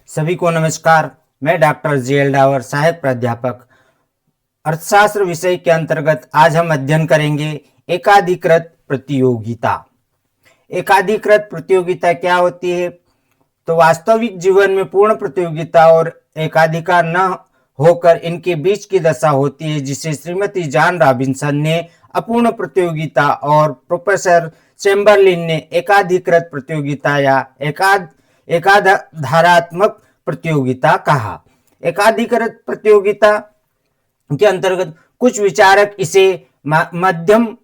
सभी को नमस्कार। मैं डॉक्टर JL डावर, सहायक प्राध्यापक अर्थशास्त्र विषय के अंतर्गत आज हम अध्ययन करेंगे एकाधिकृत प्रतियोगिता। एकाधिकृत प्रतियोगिता क्या होती है? तो वास्तविक जीवन में पूर्ण प्रतियोगिता और एकाधिकार न होकर इनके बीच की दशा होती है, जिसे श्रीमती जॉन रॉबिन्सन ने अपूर्ण प्रतियोगिता और प्रोफेसर चैम्बरलिन ने एकाधिकृत प्रतियोगिता या एकाधारात्मक प्रतियोगिता कहा। एकाधिकृत प्रतियोगिता के अंतर्गत कुछ विचारक इसे मध्यम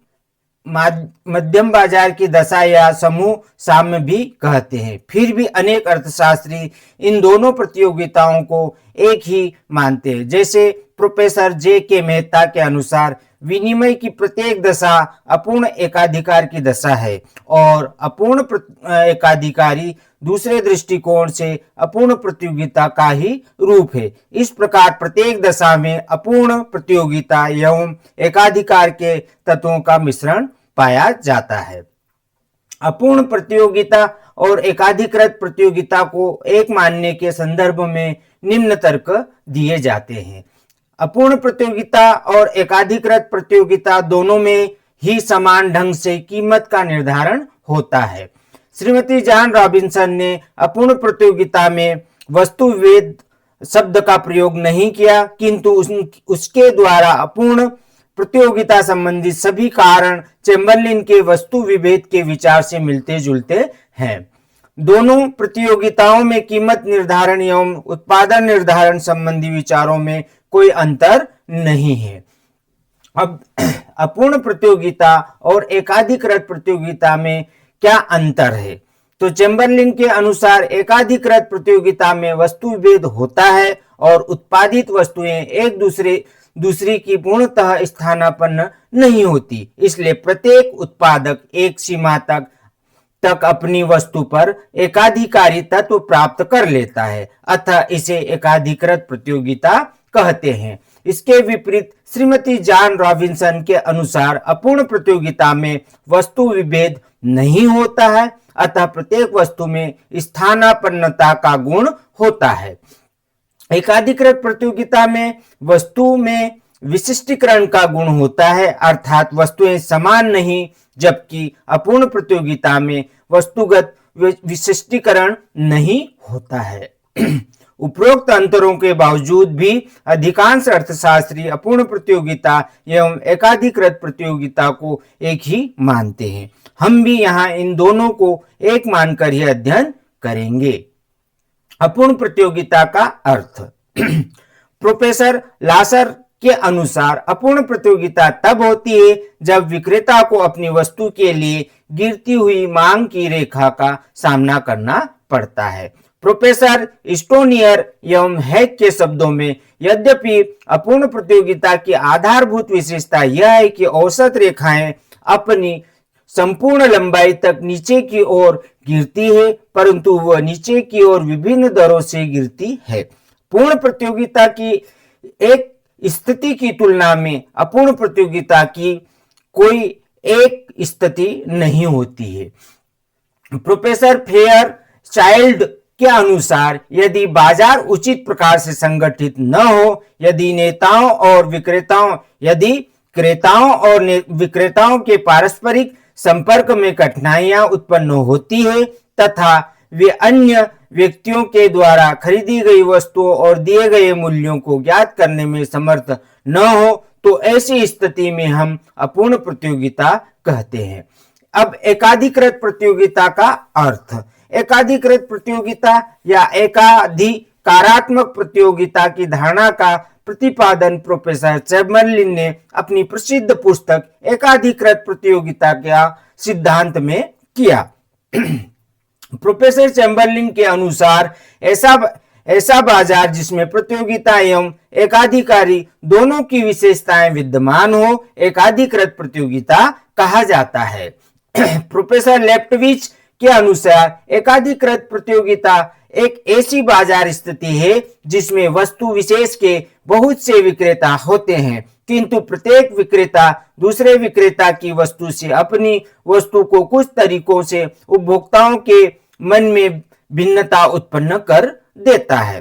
बाजार की दशा या समूह साम्य भी कहते हैं। फिर भी अनेक अर्थशास्त्री इन दोनों प्रतियोगिताओं को एक ही मानते हैं। जैसे प्रोफेसर JK मेहता के अनुसार विनिमय की प्रत्येक दशा अपूर्ण एकाधिकार की दशा है और अपूर्ण एकाधिकारी दूसरे दृष्टिकोण से अपूर्ण प्रतियोगिता का ही रूप है। इस प्रकार प्रत्येक दशा में अपूर्ण प्रतियोगिता एवं एकाधिकार के तत्वों का मिश्रण पाया जाता है। अपूर्ण प्रतियोगिता और एकाधिकृत प्रतियोगिता को एक मानने के संदर्भ में निम्न तर्क दिए जाते हैं। अपूर्ण प्रतियोगिता और एकाधिकृत प्रतियोगिता दोनों में ही समान ढंग से कीमत का निर्धारण होता है। श्रीमती जॉन रॉबिन्सन ने अपूर्ण प्रतियोगिता में वस्तु विभेद शब्द का प्रयोग नहीं किया, किंतु उसके द्वारा अपूर्ण प्रतियोगिता संबंधी सभी कारण चैम्बरलिन के वस्तु विभेद के विचार से मिलते जुलते हैं। दोनों प्रतियोगिताओं में कीमत निर्धारण एवं उत्पादन निर्धारण संबंधी विचारों में कोई अंतर नहीं है। अब अपूर्ण प्रतियोगिता और एकाधिकृत प्रतियोगिता में क्या अंतर है? तो चैम्बरलिन के अनुसार एकाधिकृत प्रतियोगिता में वस्तु विभेद होता है और उत्पादित वस्तुएं एक दूसरी की पूर्णतः स्थानापन्न नहीं होती। इसलिए प्रत्येक उत्पादक एक सीमा तक अपनी वस्तु पर एकाधिकारी तत्व प्राप्त कर लेता है, अतः इसे एकाधिकृत प्रतियोगिता कहते हैं। इसके विपरीत श्रीमती जॉन रॉबिन्सन के अनुसार अपूर्ण प्रतियोगिता में वस्तु विभेद नहीं होता है, अतः प्रत्येक वस्तु में स्थानापन्नता का गुण होता है। एकाधिकृत प्रतियोगिता में वस्तु में विशिष्टीकरण का गुण होता है, अर्थात वस्तुएं समान नहीं, जबकि अपूर्ण प्रतियोगिता में वस्तुगत विशिष्टीकरण नहीं होता है। उपरोक्त अंतरों के बावजूद भी अधिकांश अर्थशास्त्री अपूर्ण प्रतियोगिता एवं एकाधिकृत प्रतियोगिता को एक ही मानते हैं। हम भी यहाँ इन दोनों को एक मानकर ही अध्ययन करेंगे। अपूर्ण प्रतियोगिता का अर्थ प्रोफेसर लासर के अनुसार अपूर्ण प्रतियोगिता तब होती है जब विक्रेता को अपनी वस्तु के लिए गिरती हुई मांग की रेखा का सामना करना पड़ता है। प्रोफेसर स्टोनियर एवं हैक के शब्दों में, यद्यपि अपूर्ण प्रतियोगिता की आधारभूत विशेषता यह है कि औसत रेखाएं अपनी संपूर्ण लंबाई तक नीचे की ओर गिरती है, परंतु वह नीचे की ओर विभिन्न दरों से गिरती है। पूर्ण प्रतियोगिता की एक स्थिति की तुलना में अपूर्ण प्रतियोगिता की कोई एक स्थिति नहीं होती है। प्रोफेसर फेयर चाइल्ड के अनुसार यदि बाजार उचित प्रकार से संगठित न हो, यदि क्रेताओं और विक्रेताओं के पारस्परिक संपर्क में कठिनाइयां उत्पन्न होती है तथा वे अन्य व्यक्तियों के द्वारा खरीदी गई वस्तुओं और दिए गए मूल्यों को ज्ञात करने में समर्थ न हो, तो ऐसी स्थिति में हम अपूर्ण प्रतियोगिता कहते हैं। अब एकाधिकृत प्रतियोगिता का अर्थ। एकाधिकृत प्रतियोगिता या एकाधिकारात्मक प्रतियोगिता की धारणा का प्रतिपादन प्रोफेसर चैम्बरलिन ने अपनी प्रसिद्ध पुस्तक एकाधिकृत प्रतियोगिता के सिद्धांत में किया। प्रोफेसर चैम्बरलिन के अनुसार ऐसा बाजार जिसमें प्रतियोगिता एवं एकाधिकारी दोनों की विशेषताएं विद्यमान हो, एकाधिकृत प्रतियोगिता कहा जाता है। प्रोफेसर लेफ्टविच के अनुसार एकाधिकृत प्रतियोगिता एक ऐसी बाजार स्थिति है जिसमें वस्तु विशेष के बहुत से विक्रेता होते हैं, किंतु प्रत्येक विक्रेता दूसरे विक्रेता की वस्तु से अपनी वस्तु को कुछ तरीकों से उपभोक्ताओं के मन में भिन्नता उत्पन्न कर देता है।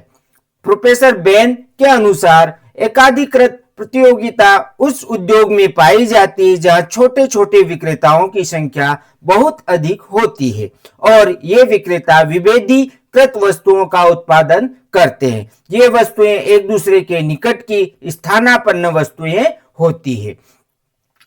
प्रोफेसर बेन के अनुसार एकाधिकृत प्रतियोगिता उस उद्योग में पाई जाती है जहां छोटे छोटे विक्रेताओं की संख्या बहुत अधिक होती है और ये विक्रेता विभेदीकृत वस्तुओं का उत्पादन करते हैं। ये वस्तुएं एक दूसरे के निकट की स्थानापन्न वस्तुएं होती है।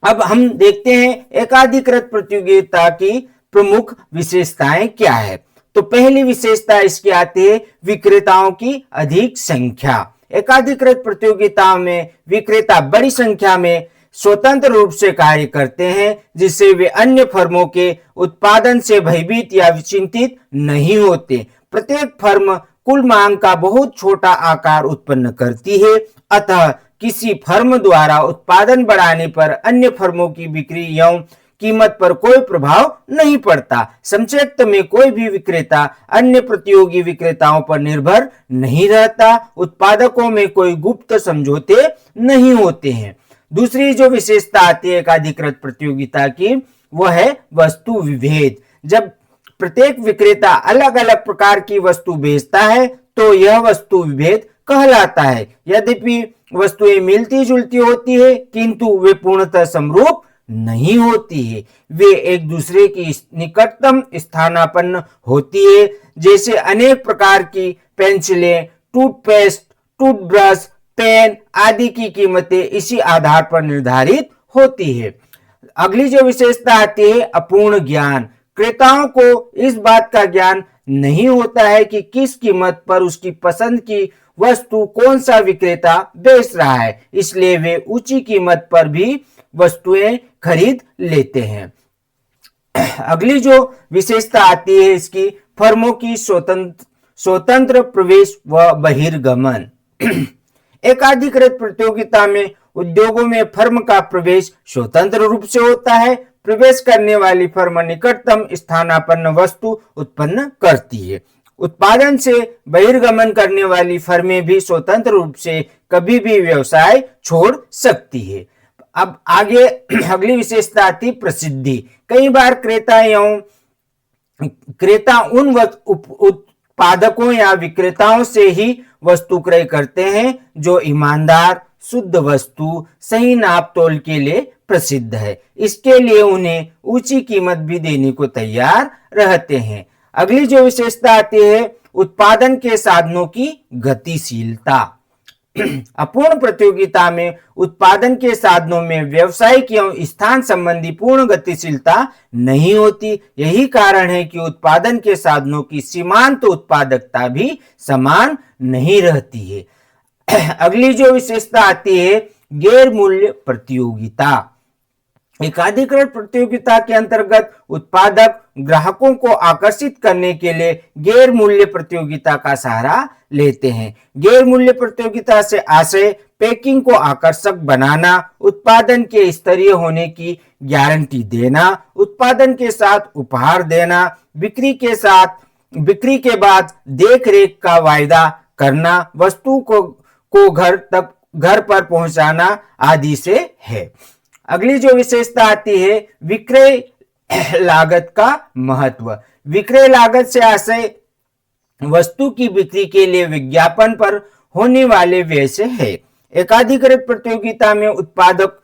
अब हम देखते हैं एकाधिकृत प्रतियोगिता की प्रमुख विशेषताएं क्या है। तो पहली विशेषता इसकी आती है विक्रेताओं की अधिक संख्या। एकाधिकृत प्रतियोगिताओं में विक्रेता बड़ी संख्या में स्वतंत्र रूप से कार्य करते हैं, जिससे वे अन्य फर्मों के उत्पादन से भयभीत या चिंतित नहीं होते। प्रत्येक फर्म कुल मांग का बहुत छोटा आकार उत्पन्न करती है, अतः किसी फर्म द्वारा उत्पादन बढ़ाने पर अन्य फर्मों की बिक्री एवं कीमत पर कोई प्रभाव नहीं पड़ता। संक्षिप्त में कोई भी विक्रेता अन्य प्रतियोगी विक्रेताओं पर निर्भर नहीं रहता। उत्पादकों में कोई गुप्त समझौते नहीं होते हैं। दूसरी जो विशेषता आती है एकाधिकृत प्रतियोगिता की, वह है वस्तु विभेद। जब प्रत्येक विक्रेता अलग अलग प्रकार की वस्तु बेचता है तो यह वस्तु विभेद कहलाता है। यद्यपि वस्तुएं मिलती जुलती होती है, किंतु वे पूर्णतः समरूप नहीं होती है। वे एक दूसरे की निकटतम स्थानापन्न होती है। जैसे अनेक प्रकार की पेंसिलें, टूथपेस्ट, टूथब्रश, पेन आदि की कीमतें इसी आधार पर निर्धारित होती है। अगली जो विशेषता आती है अपूर्ण ज्ञान। क्रेताओं को इस बात का ज्ञान नहीं होता है कि किस कीमत पर उसकी पसंद की वस्तु कौन सा विक्रेता बेच रहा है, इसलिए वे ऊंची कीमत पर भी वस्तुएं खरीद लेते हैं। अगली जो विशेषता आती है इसकी फर्मों की स्वतंत्र प्रवेश व बहिर्गमन। एकाधिकृत प्रतियोगिता में उद्योगों में फर्म का प्रवेश स्वतंत्र रूप से होता है। प्रवेश करने वाली फर्म निकटतम स्थानापन्न वस्तु उत्पन्न करती है। उत्पादन से बहिर्गमन करने वाली फर्में भी स्वतंत्र रूप से कभी भी व्यवसाय छोड़ सकती है। अब आगे अगली विशेषता आती प्रसिद्धि। कई बार क्रेता उन उत्पादकों या विक्रेताओं से ही वस्तु क्रय करते हैं जो ईमानदार, शुद्ध वस्तु, सही नाप तोल के लिए प्रसिद्ध है। इसके लिए उन्हें ऊंची कीमत भी देने को तैयार रहते हैं। अगली जो विशेषता आती है उत्पादन के साधनों की गतिशीलता। अपूर्ण प्रतियोगिता में उत्पादन के साधनों में व्यवसायिक एवं स्थान संबंधी पूर्ण गतिशीलता नहीं होती। यही कारण है कि उत्पादन के साधनों की सीमांत उत्पादकता भी समान नहीं रहती है। अगली जो विशेषता आती है गैर मूल्य प्रतियोगिता। एकाधिकृत प्रतियोगिता के अंतर्गत उत्पादक ग्राहकों को आकर्षित करने के लिए गैर मूल्य प्रतियोगिता का सहारा लेते हैं। गैर मूल्य प्रतियोगिता से आशय पैकिंग को आकर्षक बनाना, उत्पादन के स्तरीय होने की गारंटी देना, उत्पादन के साथ उपहार देना, बिक्री के बाद देख रेख का वायदा करना, वस्तु को घर पर पहुंचाना आदि से है। अगली जो विशेषता आती है विक्रय लागत का महत्व। विक्रय लागत से आशय वस्तु की बिक्री के लिए विज्ञापन पर होने वाले व्यय से है। एकाधिकृत प्रतियोगिता में उत्पादक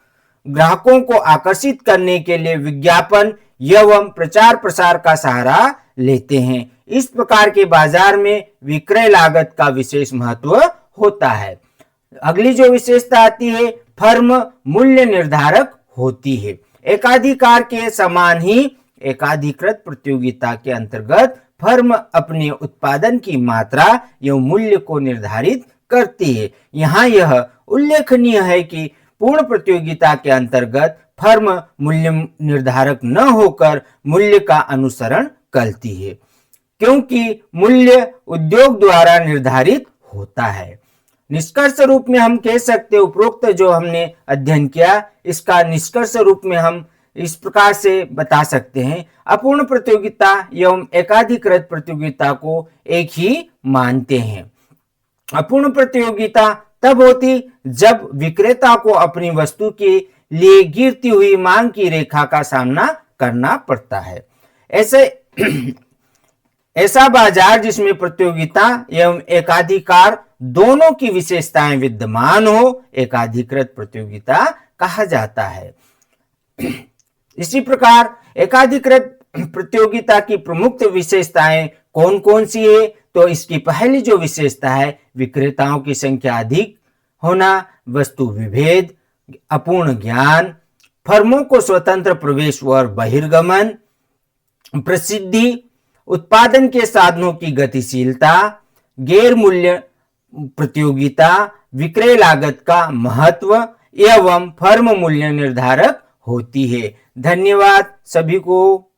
ग्राहकों को आकर्षित करने के लिए विज्ञापन एवं प्रचार प्रसार का सहारा लेते हैं। इस प्रकार के बाजार में विक्रय लागत का विशेष महत्व होता है। अगली जो विशेषता आती है फर्म मूल्य निर्धारक होती है। एकाधिकार के समान ही एकाधिकृत प्रतियोगिता के अंतर्गत फर्म अपने उत्पादन की मात्रा एवं मूल्य को निर्धारित करती है। यहाँ यह उल्लेखनीय है कि पूर्ण प्रतियोगिता के अंतर्गत फर्म मूल्य निर्धारक न होकर मूल्य का अनुसरण करती है, क्योंकि मूल्य उद्योग द्वारा निर्धारित होता है। निष्कर्ष रूप में हम कह सकते हैं उपरोक्त जो हमने अध्ययन किया इसका निष्कर्ष रूप में हम इस प्रकार से बता सकते हैं। अपूर्ण प्रतियोगिता एवं एकाधिकृत प्रतियोगिता को एक ही मानते हैं। अपूर्ण प्रतियोगिता तब होती जब विक्रेता को अपनी वस्तु के लिए गिरती हुई मांग की रेखा का सामना करना पड़ता है। ऐसा बाजार जिसमें प्रतियोगिता एवं एकाधिकार दोनों की विशेषताएं विद्यमान हो एकाधिकृत प्रतियोगिता कहा जाता है। इसी प्रकार एकाधिकृत प्रतियोगिता की प्रमुख विशेषताएं कौन कौन सी है? तो इसकी पहली जो विशेषता है, विक्रेताओं की संख्या अधिक होना, वस्तु विभेद, अपूर्ण ज्ञान, फर्मों को स्वतंत्र प्रवेश और बहिर्गमन, प्रसिद्धि, उत्पादन के साधनों की गतिशीलता, गैर मूल्य प्रतियोगिता, विक्रय लागत का महत्व एवं फर्म मूल्य निर्धारक होती है। धन्यवाद सभी को।